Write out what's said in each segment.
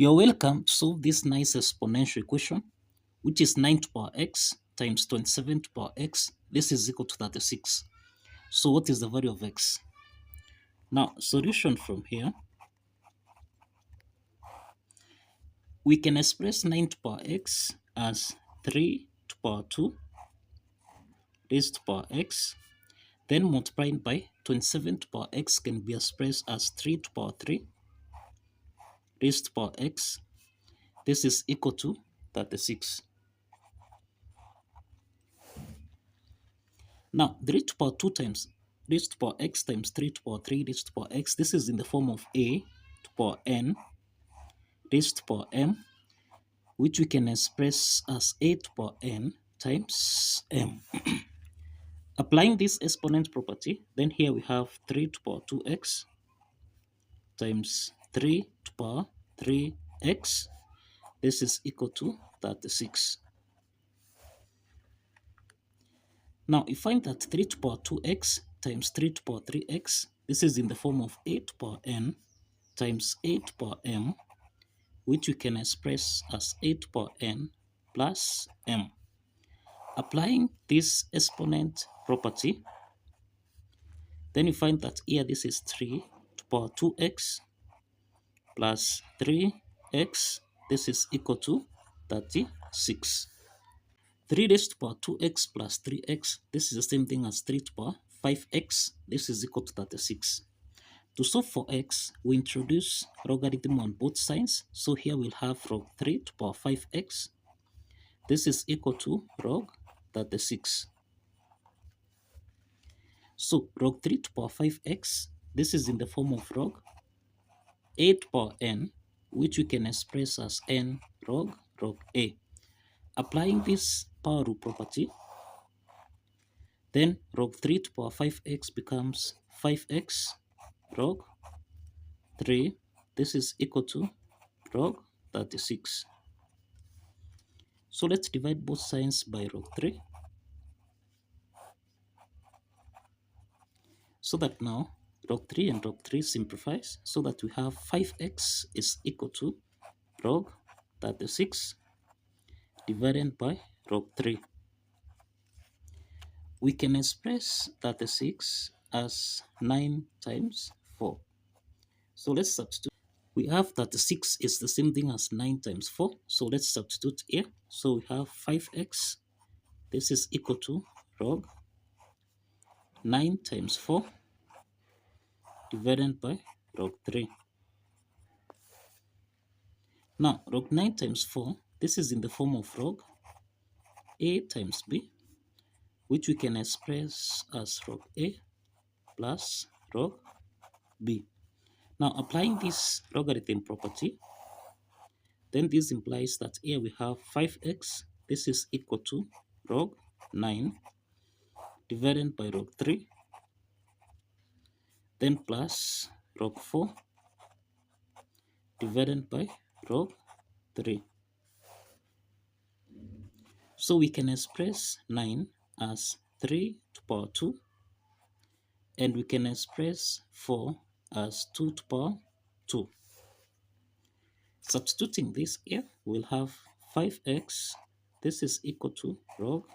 You're welcome to solve this nice exponential equation, which is 9 to power x times 27 to power x. This is equal to 36. So what is the value of x? Now, solution from here, we can express 9 to power x as 3 to power 2 raised to power x. Then multiplied by 27 to power x can be expressed as 3 to power 3 raised to power x. This is equal to 36. Now, 3 to power 2 times raised to power x times 3 to power 3 raised to power x. This is in the form of a to power n raised to power m, which we can express as a to power n times m. Applying this exponent property, then here we have 3 to power 2x times 3 to power 3x. This is equal to 36. Now, you find that 3 to power 2x times 3 to power 3x, this is in the form of a to power n times a to power m, which we can express as a to power n plus m. Applying this exponent property, then you find that here this is 3 to power 2x plus 3x. This is equal to 36. 3 raised to power 2x plus 3x, this is the same thing as 3 to power 5x. This is equal to 36. To solve for x, we introduce logarithm on both sides. So here we'll have log 3 to power 5x. This is equal to log 36. So log 3 to power 5x, this is in the form of log a to power n, which we can express as n log a. Applying this power rule property, then log 3 to power 5x becomes 5x log 3. This is equal to log 36. So let's divide both sides by log 3. So that now log 3 and log 3 simplifies, so that we have 5x is equal to log 36 divided by log 3. We can express 36 as 9 times 4. So let's substitute. We have 36 is the same thing as 9 times 4. So let's substitute here. So we have 5x. This is equal to log 9 times 4 divided by log 3. Now, log 9 times 4, this is in the form of log a times b, which we can express as log a plus log b. Now, applying this logarithm property, then this implies that here we have 5x. This is equal to log 9 divided by log 3, then plus log 4 divided by log 3. So we can express 9 as 3 to power 2, and we can express 4 as 2 to power 2. Substituting this here, we'll have 5x. This is equal to log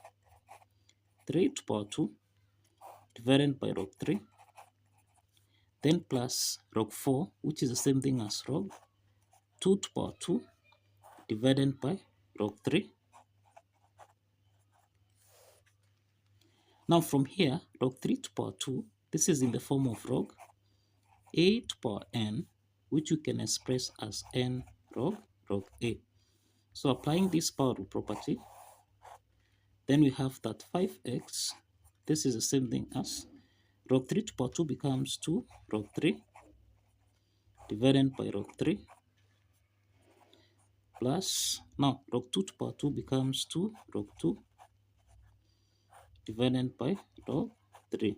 3 to power 2 divided by log 3, then plus log 4, which is the same thing as log 2 to power 2 divided by log 3. Now from here, log 3 to power 2, this is in the form of log a to power n, which you can express as n log a. So applying this power rule property, then we have that 5x, this is the same thing as log 3 to power 2 becomes 2 log 3 divided by log 3, plus, now log 2 to power 2 becomes 2 log 2 divided by log 3.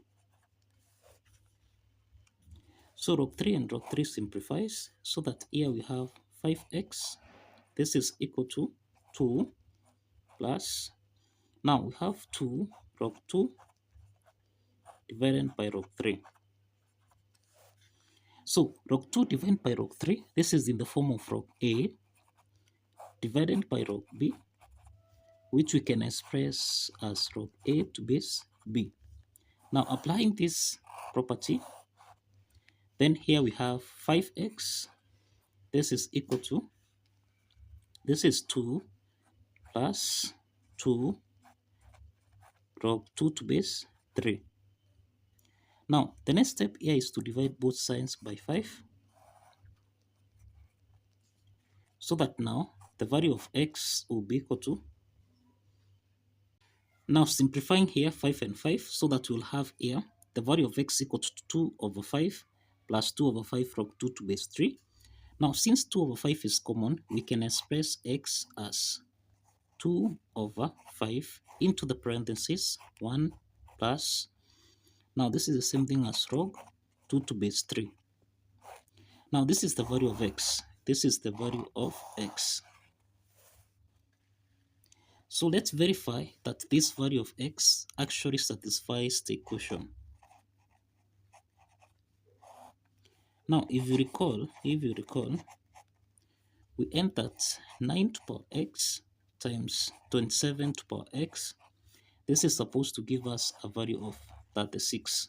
So log 3 and log 3 simplifies, so that here we have 5x. This is equal to 2 plus, now we have 2 log 2 divided by log 3. So log 2 divided by log 3, this is in the form of log A divided by log B, which we can express as log A to base B. Now applying this property, then here we have 5x, this is equal to, this is 2 plus 2 log 2 to base 3. Now the next step here is to divide both sides by 5, so that now the value of x will be equal to, now simplifying here 5 and 5, so that we'll have here the value of x equal to 2 over 5 plus 2 over 5 log 2 to base 3. Now since 2 over 5 is common, we can express x as 2 over 5 into the parentheses 1 plus, now this is the same thing as log 2 to base 3. Now this is the value of x, this is the value of x. So let's verify that this value of x actually satisfies the equation. Now if you recall, we end at 9 to the power x times 27 to the power x. This is supposed to give us a value of 36.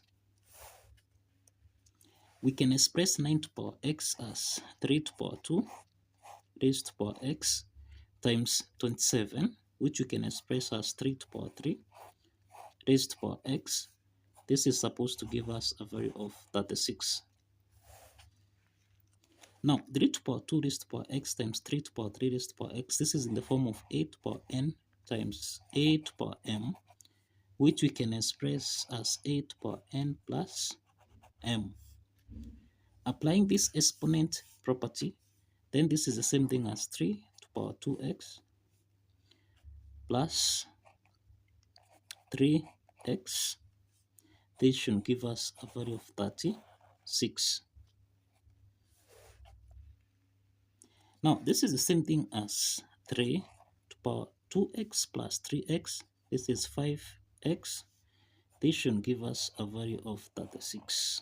We can express 9 to the power x as 3 to the power 2 raised to the power x times 27, which you can express as 3 to the power 3 raised to the power x. This is supposed to give us a value of 36. Now 3 to the power 2 raised to the power x times 3 to the power 3 raised to the power x, this is in the form of a to the power n times a to the power m, which we can express as a to the power n plus m. Applying this exponent property, then this is the same thing as 3 to the power 2x plus 3x. This should give us a value of 36. Now this is the same thing as 3 to the power 2x plus 3x. This is 5x. This should give us a value of 36.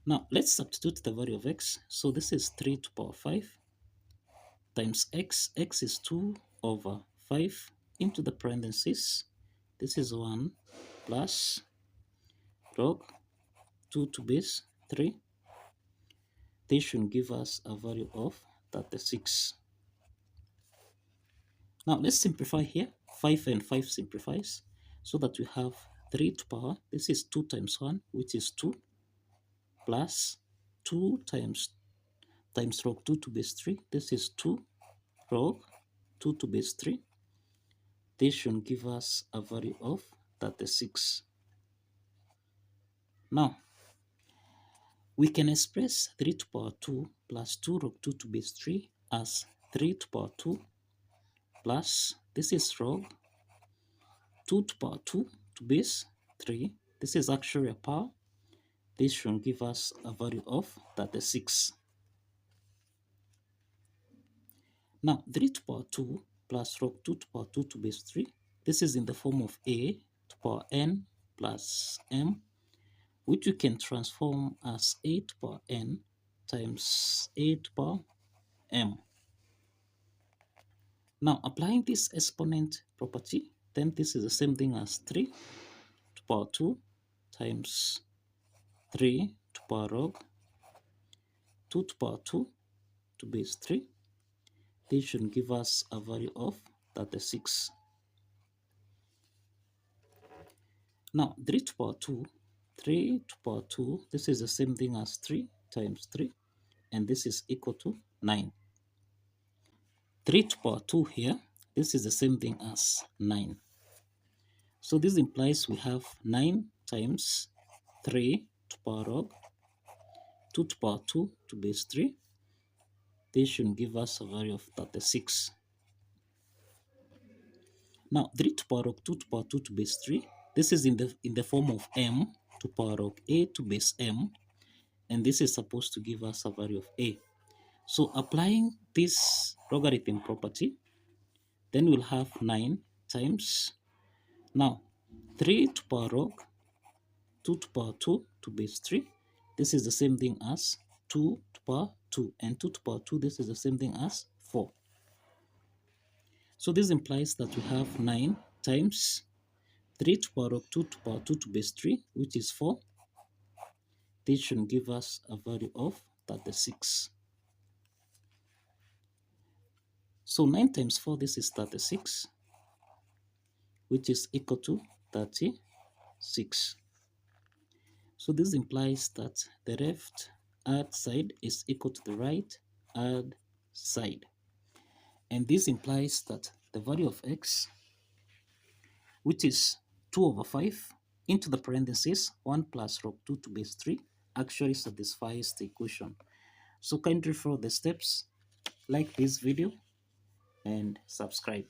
Now let's substitute the value of x. So this is 3 to the power 5 times x. X is 2 over 5 into the parentheses. This is 1 plus log 2 to base 3. This should give us a value of 36. Now let's simplify here. 5 and 5 simplifies, so that we have 3 to the power, this is 2 times 1, which is 2, plus 2 times log 2 to base 3. This is 2 log 2 to base 3. This should give us a value of 36. Now we can express 3 to the power 2 plus 2 log 2 to base 3 as 3 to the power 2 plus, this is log 2 to the power 2 to base 3. This is actually a power. This should give us a value of 36. Now 3 to the power 2 plus log 2 to the power 2 to base 3. This is in the form of a to the power n plus m, which we can transform as a to the power n times a to the power m. Now applying this exponent property, then this is the same thing as 3 to the power 2 times 3 to the power log 2 to the power 2 to base 3. This should give us a value of 36. Now 3 to the power 2, 3 to the power 2, this is the same thing as 3 times 3, and this is equal to 9. 3 to the power 2 here, this is the same thing as 9. So this implies we have 9 times 3 to the power log 2 to the power 2 to base 3. This should give us a value of 36. Now 3 to the power log 2 to the power 2 to base 3. This is in the form of m to the power log a to base m, and this is supposed to give us a value of a. So applying this logarithm property, then we'll have 9 times, now 3 to the power log 2 to the power 2 to base 3. This is the same thing as 2 to the power 2, and 2 to the power 2, this is the same thing as 4. So this implies that we have 9 times 3 to the power of 2 to the power 2 to base 3, which is 4. This should give us a value of 36. So 9 times 4, this is 36, which is equal to 36. So this implies that the left hand side is equal to the right hand side. And this implies that the value of x, which is 2 over 5, into the parentheses 1 plus log 2 to base 3, actually satisfies the equation. So kindly follow the steps, like this video, and subscribe.